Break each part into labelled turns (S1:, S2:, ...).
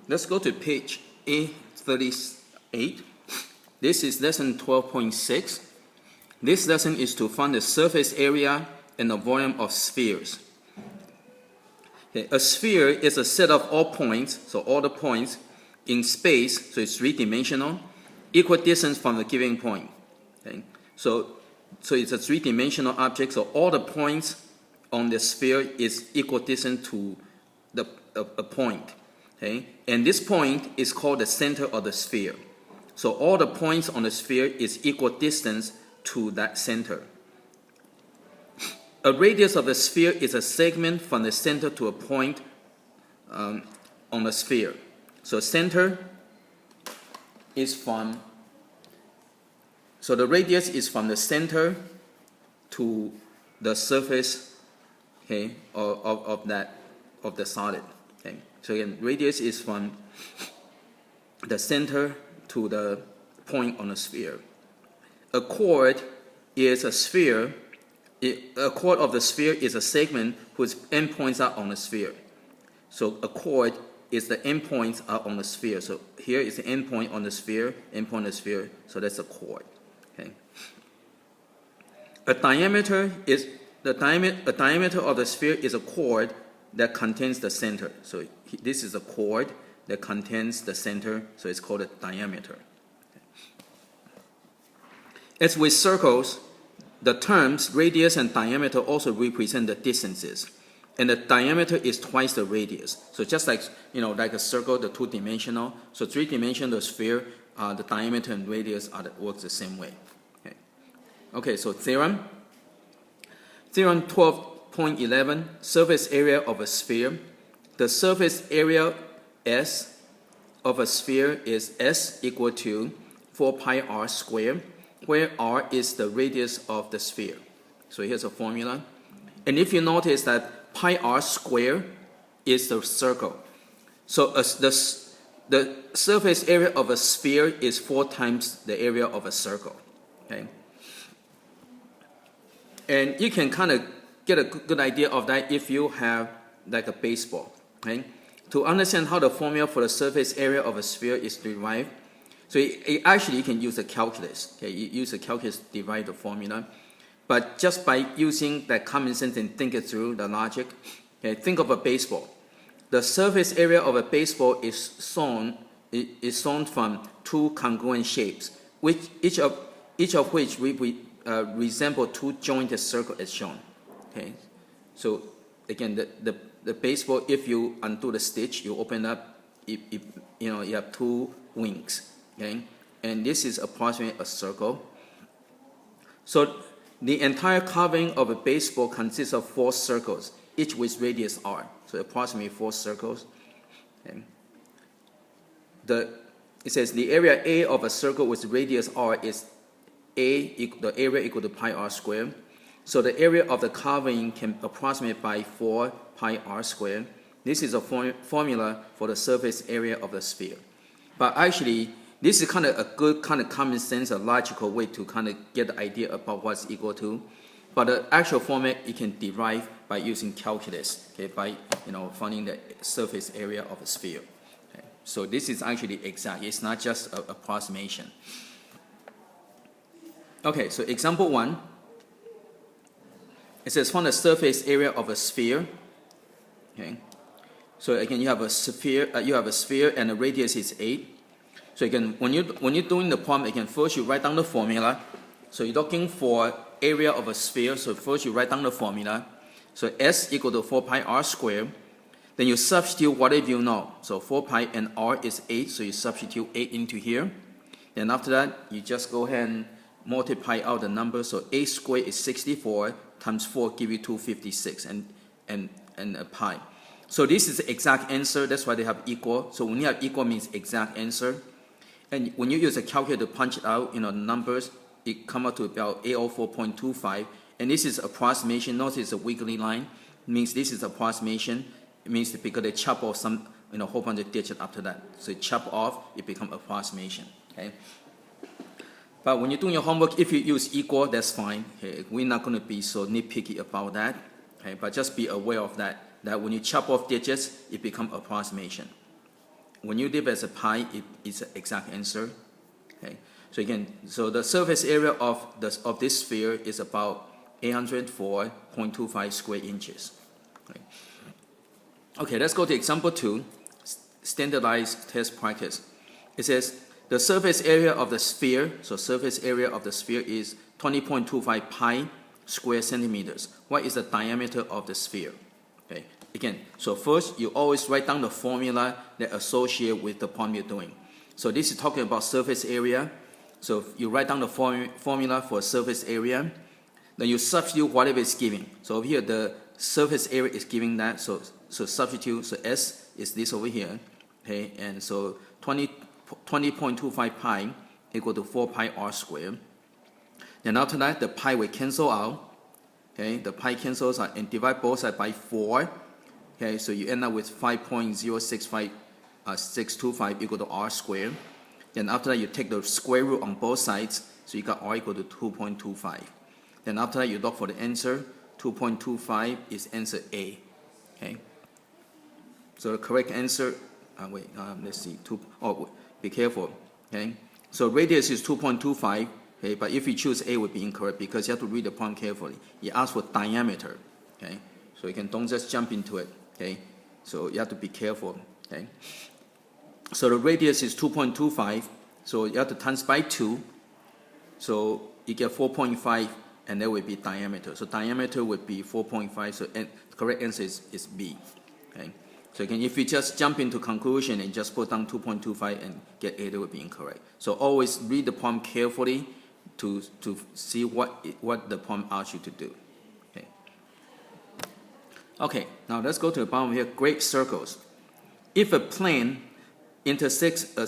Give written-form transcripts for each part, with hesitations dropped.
S1: Let's go to page 838. This is lesson 12.6. This lesson is to find the surface area and the volume of spheres. Okay, a sphere is a set of all points, so all the points in space, so it's three-dimensional, equal distance from the given point. Okay? So it's a three-dimensional object, so all the points on the sphere is equal distance to a point. Okay? And this point is called the center of the sphere. So all the points on the sphere is equal distance to that center. A radius of the sphere is a segment from the center to a point on the sphere. So center is from, so the radius is from the center to the surface, okay, of the solid. Okay. So again, radius is from the center to the point on the sphere. A chord is a sphere. A chord of the sphere is a segment whose endpoints are on the sphere. So a chord is the endpoints are on the sphere. So here is the endpoint on the sphere, endpoint on the sphere. So that's a chord. Okay. A diameter of the sphere is a chord that contains the center. So this is a chord that contains the center. So it's called a diameter. As with circles, the terms radius and diameter also represent the distances, and the diameter is twice the radius. So just like like a circle, the two-dimensional. So three-dimensional sphere, the diameter and radius works the same way. Okay. So theorem 12.11, surface area of a sphere. The surface area S of a sphere is S equal to 4 pi r squared, where r is the radius of the sphere. So here's a formula. And if you notice that pi r squared is the circle. So the surface area of a sphere is 4 times the area of a circle. Okay? And you can kind of get a good idea of that if you have like a baseball. Okay? To understand how the formula for the surface area of a sphere is derived, so actually you can use a calculus. Okay? You use a calculus to derive the formula. But just by using that common sense and think it through, the logic, okay, think of a baseball. The surface area of a baseball is shown from two congruent shapes, which each of which resemble two jointed circles as shown. Okay, so again, the baseball, if you undo the stitch, you open up, you have two wings. Okay, and this is approximately a circle. So the entire carving of a baseball consists of 4 circles, each with radius r. So approximately 4 circles. Okay. It says the area A of a circle with radius r is the area equal to pi r squared. So the area of the carving can approximate by 4 pi r squared. This is a formula for the surface area of the sphere. But actually, this is kind of a good kind of common sense, a logical way to kind of get the idea about what's equal to. But the actual format you can derive by using calculus, okay, by finding the surface area of a sphere. Okay. So this is actually exact. It's not just an approximation. Okay, so example 1. It says find the surface area of a sphere. Okay. So again, you have a sphere. And the radius is 8. So again, when you're doing the problem, again, first you write down the formula. So you're looking for area of a sphere. So first you write down the formula. So S equal to 4 pi r squared. Then you substitute whatever you know. So 4 pi and r is 8. So you substitute 8 into here. Then after that, you just go ahead and multiply out the number. So 8 squared is 64 times 4 give you 256 and a pi. So this is the exact answer. That's why they have equal. So when you have equal means exact answer. And when you use a calculator to punch it out, the numbers, it comes out to about 804.25. And this is approximation. Notice it's a wiggly line. It means this is approximation. It means because they chop off some, a whole bunch of digits after that. So it chop off, it becomes approximation. Okay. But when you're doing your homework, if you use equal, that's fine. Okay. We're not going to be so nitpicky about that. Okay. But just be aware of that when you chop off digits, it becomes approximation. when you leave as a pi, it's an exact answer. Okay. So again, so the surface area of this sphere is about 804.25 square inches. Okay. Okay, let's go to example 2, standardized test practice. It says the surface area of the sphere, so surface area of the sphere is 20.25 pi square centimeters. What is the diameter of the sphere? Okay. Again, so first you always write down the formula that associate with the problem you're doing. So this is talking about surface area. So you write down the formula for surface area, then you substitute whatever is given. So over here the surface area is giving that, so substitute, so S is this over here, okay, and so 20.25 pi equal to 4 pi r squared. Then after that, the pi will cancel out, okay, the pi cancels out and divide both sides by 4, okay, so you end up with 5.065625 equal to r squared. Then after that, you take the square root on both sides, so you got r equal to 2.25. Then after that, you look for the answer. 2.25 is answer A. Okay. So the correct answer. Let's see. Be careful. Okay. So radius is 2.25. Okay. But if you choose A, it would be incorrect because you have to read the problem carefully. It asks for diameter. Okay. So you don't just jump into it. Okay. So you have to be careful. Okay. So the radius is 2.25. So you have to times by 2. So you get 4.5. And that would be diameter. So diameter would be 4.5. So the correct answer is B. Okay. So again, if you just jump into conclusion and just put down 2.25 and get A, that would be incorrect. So always read the problem carefully to see what the problem asks you to do. Okay. Okay. Now let's go to the bottom here. Great circles. If a plane intersects a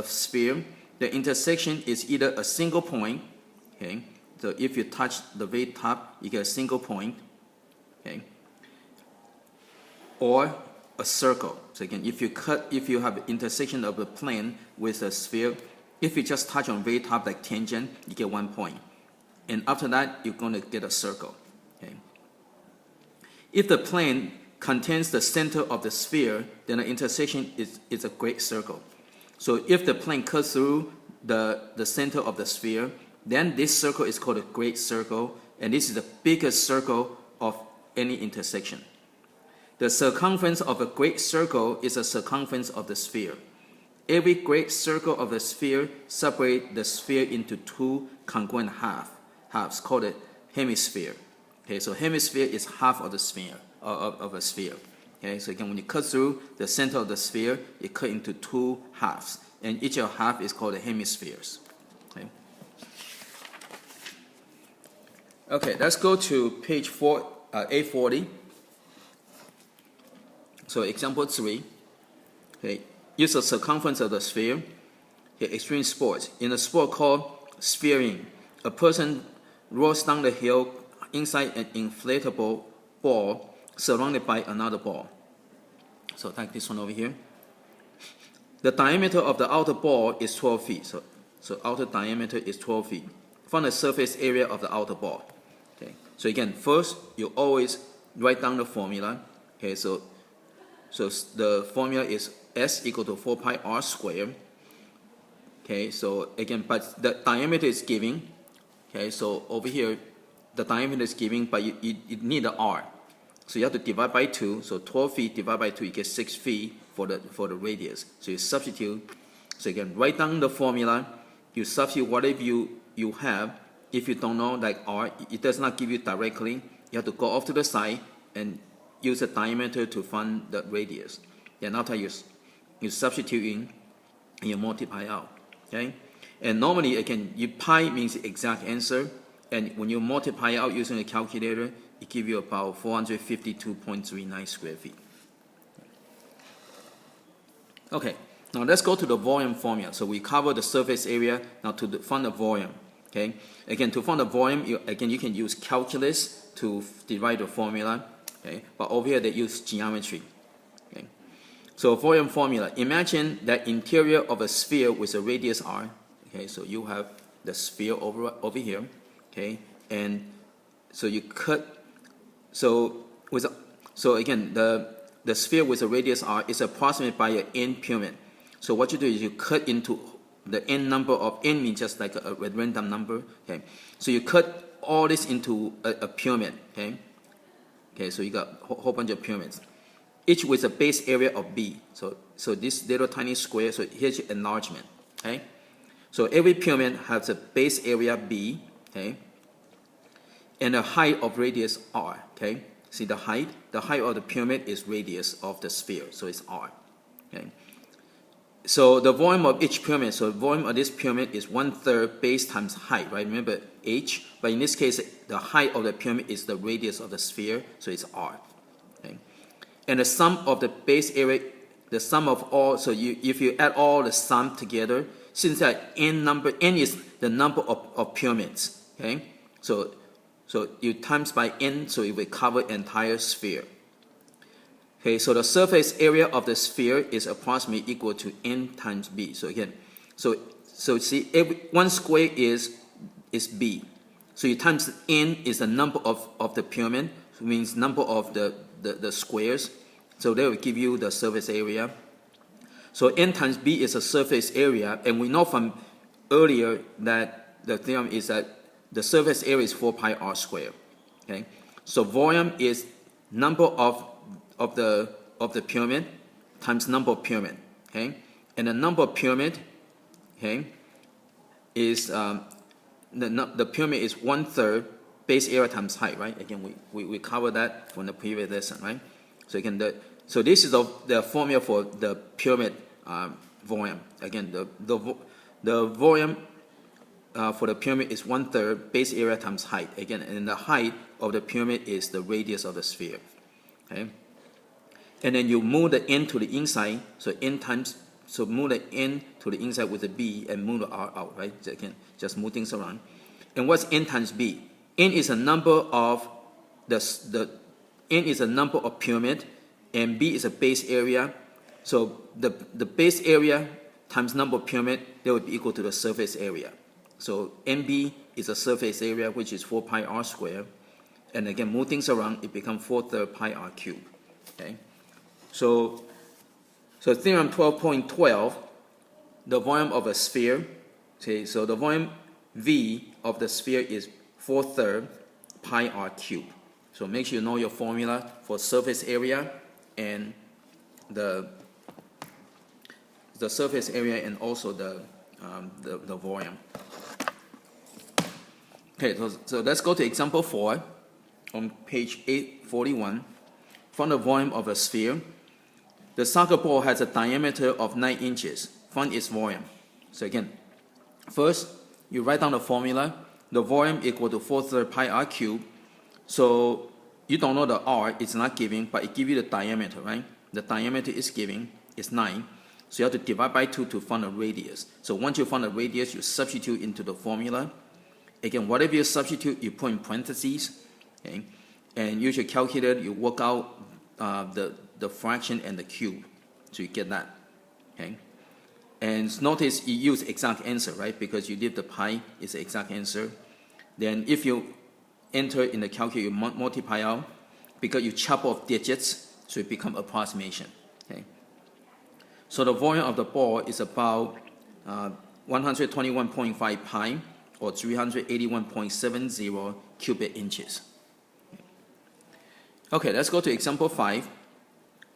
S1: sphere, the intersection is either a single point. Okay. So if you touch the very top, you get a single point, okay, or a circle. So again, if you have an intersection of a plane with a sphere, if you just touch on very top like tangent, you get 1 point, and after that you're going to get a circle. Okay. If the plane contains the center of the sphere, then the intersection is a great circle. So if the plane cuts through the center of the sphere, then this circle is called a great circle, and this is the biggest circle of any intersection. The circumference of a great circle is the circumference of the sphere. Every great circle of the sphere separates the sphere into 2 congruent halves called a hemisphere. Okay, so hemisphere is half of the sphere of a sphere. Okay, so again, when you cut through the center of the sphere, it cut into 2 halves, and each of half is called the hemispheres. Okay. Okay, let's go to page 840. So example 3. Okay, use the circumference of the sphere. Okay, extreme sports. In a sport called spheering, a person rolls down the hill inside an inflatable ball surrounded by another ball. So take this one over here. The diameter of the outer ball is 12 feet. So outer diameter is 12 feet. Find the surface area of the outer ball. Okay. So again, first you always write down the formula. Okay, so the formula is S equal to 4 pi r squared. Okay, so again, but the diameter is given. Okay, so over here, the diameter is given, but you need the r. So you have to divide by 2. So 12 feet divided by 2, you get 6 feet for the radius. So you substitute. So again, write down the formula. You substitute whatever you have. If you don't know, like r, it does not give you directly. You have to go off to the side and use the diameter to find the radius. Then after you substitute in and you multiply out. Okay, and normally again, pi means the exact answer, and when you multiply out using a calculator, it gives you about 452.39 square feet. Okay, now let's go to the volume formula. So we cover the surface area. Now to find the volume. Okay, again, to find the volume, you can use calculus to divide the formula. Okay, but over here they use geometry. Okay, so volume formula. Imagine the interior of a sphere with a radius r. Okay, so you have the sphere over here. Okay, and so you cut. So again, the the sphere with a radius r is approximated by an n pyramid. So what you do is you cut into the n number of n means just like a random number. Okay, so you cut all this into a pyramid. Okay, so you got a whole bunch of pyramids, each with a base area of b. So this little tiny square. So here's your enlargement. Okay, so every pyramid has a base area b. Okay, and a height of radius r. Okay, see the height of the pyramid is radius of the sphere, so it's r. Okay. So the volume of each pyramid, so the volume of this pyramid is 1/3 base times height, right? Remember h, but in this case, the height of the pyramid is the radius of the sphere, so it's r. Okay. And the sum of the base area, the sum of all, so if you add all the sum together, since that n is the number of pyramids, okay? So you times by n, so it will cover entire sphere. Okay, so the surface area of the sphere is approximately equal to n times b. So again, so see, one square is b. So you times n is the number of the pyramid, which means number of the squares. So that will give you the surface area. So n times b is a surface area, and we know from earlier that the theorem is that the surface area is 4 pi r squared. Okay, so volume is number of the pyramid times number of pyramid. Okay, and the number of pyramid, okay, is the pyramid is 1/3 base area times height, right? Again, we covered that from the previous lesson, right? So again, so this is the formula for the pyramid volume. Again, the volume for the pyramid is 1/3 base area times height. Again, and the height of the pyramid is the radius of the sphere. Okay, and then you move the n to the inside. So move the n to the inside with the b and move the r out. Right? So again, just move things around. And what's n times b? N is a number of n is a number of pyramid, and b is a base area. So the base area times number of pyramid, that would be equal to the surface area. So NB is a surface area, which is 4 pi r squared. And again, move things around, it becomes 4/3 pi r cubed. Okay. So theorem 12.12, the volume of a sphere. Okay, so the volume V of the sphere is 4/3 pi r cubed. So make sure you know your formula for surface area and the surface area and also the volume. Okay, so let's go to example 4 on page 841. Find the volume of a sphere. The soccer ball has a diameter of 9 inches. Find its volume. So again, first you write down the formula. The volume equal to 4/3 pi r cubed. So you don't know the r, it's not giving, but it gives you the diameter, right? The diameter is giving, it's 9. So you have to divide by 2 to find the radius. So once you find the radius, you substitute into the formula. Again, whatever you substitute, you put in parentheses. Okay? And use your calculator, you work out the fraction and the cube. So you get that. Okay? And notice you use exact answer, right? Because you leave the pi is the exact answer. Then if you enter in the calculator, you multiply out, because you chop off digits, so it becomes approximation. Okay? So the volume of the ball is about 121.5 pi, or 381.70 cubic inches. Okay, let's go to example 5.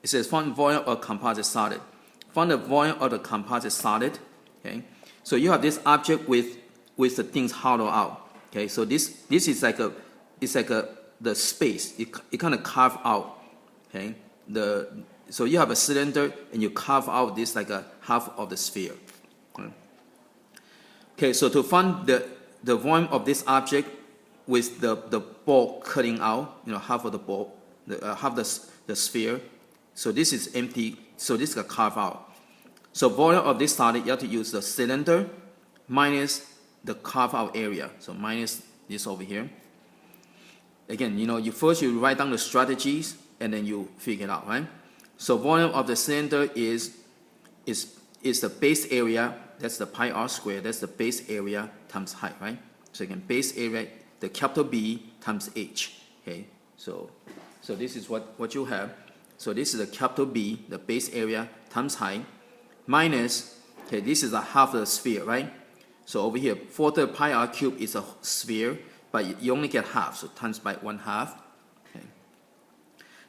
S1: It says find volume of composite solid. Find the volume of the composite solid. Okay, so you have this object with the things hollowed out. Okay, so this is like the space. It kind of carve out. Okay, so you have a cylinder and you carve out this like a half of the sphere. Okay, so to find the volume of this object with the ball cutting out, half of the ball, half the sphere. So this is empty. So this is carved out. So volume of this solid, you have to use the cylinder minus the carved out area. So minus this over here. Again, you first write down the strategies and then you figure it out, right? So volume of the cylinder is the base area. That's the pi r squared. That's the base area times height, right? So again, base area, the capital B times h. Okay, so this is what you have. So this is a capital B, the base area, times height, minus, okay, this is a half of the sphere, right? So over here, 4/3 pi r cubed is a sphere, but you only get half, so times by 1/2. Okay.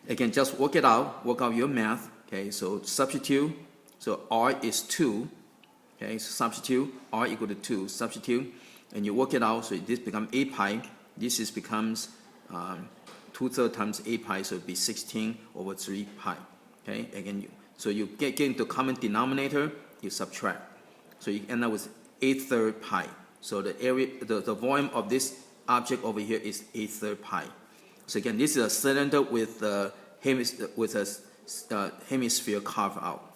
S1: Again, just work it out, work out your math. Okay, so substitute, so r is 2. Okay, so substitute, r equal to 2, substitute, and you work it out, so this becomes 8 pi. This becomes 2/3 times 8 pi, so it would be 16/3 pi. Okay, again, so you get into common denominator, you subtract. So you end up with 8/3 pi. So the area, the volume of this object over here is 8/3 pi. So again, this is a cylinder with a hemisphere carved out.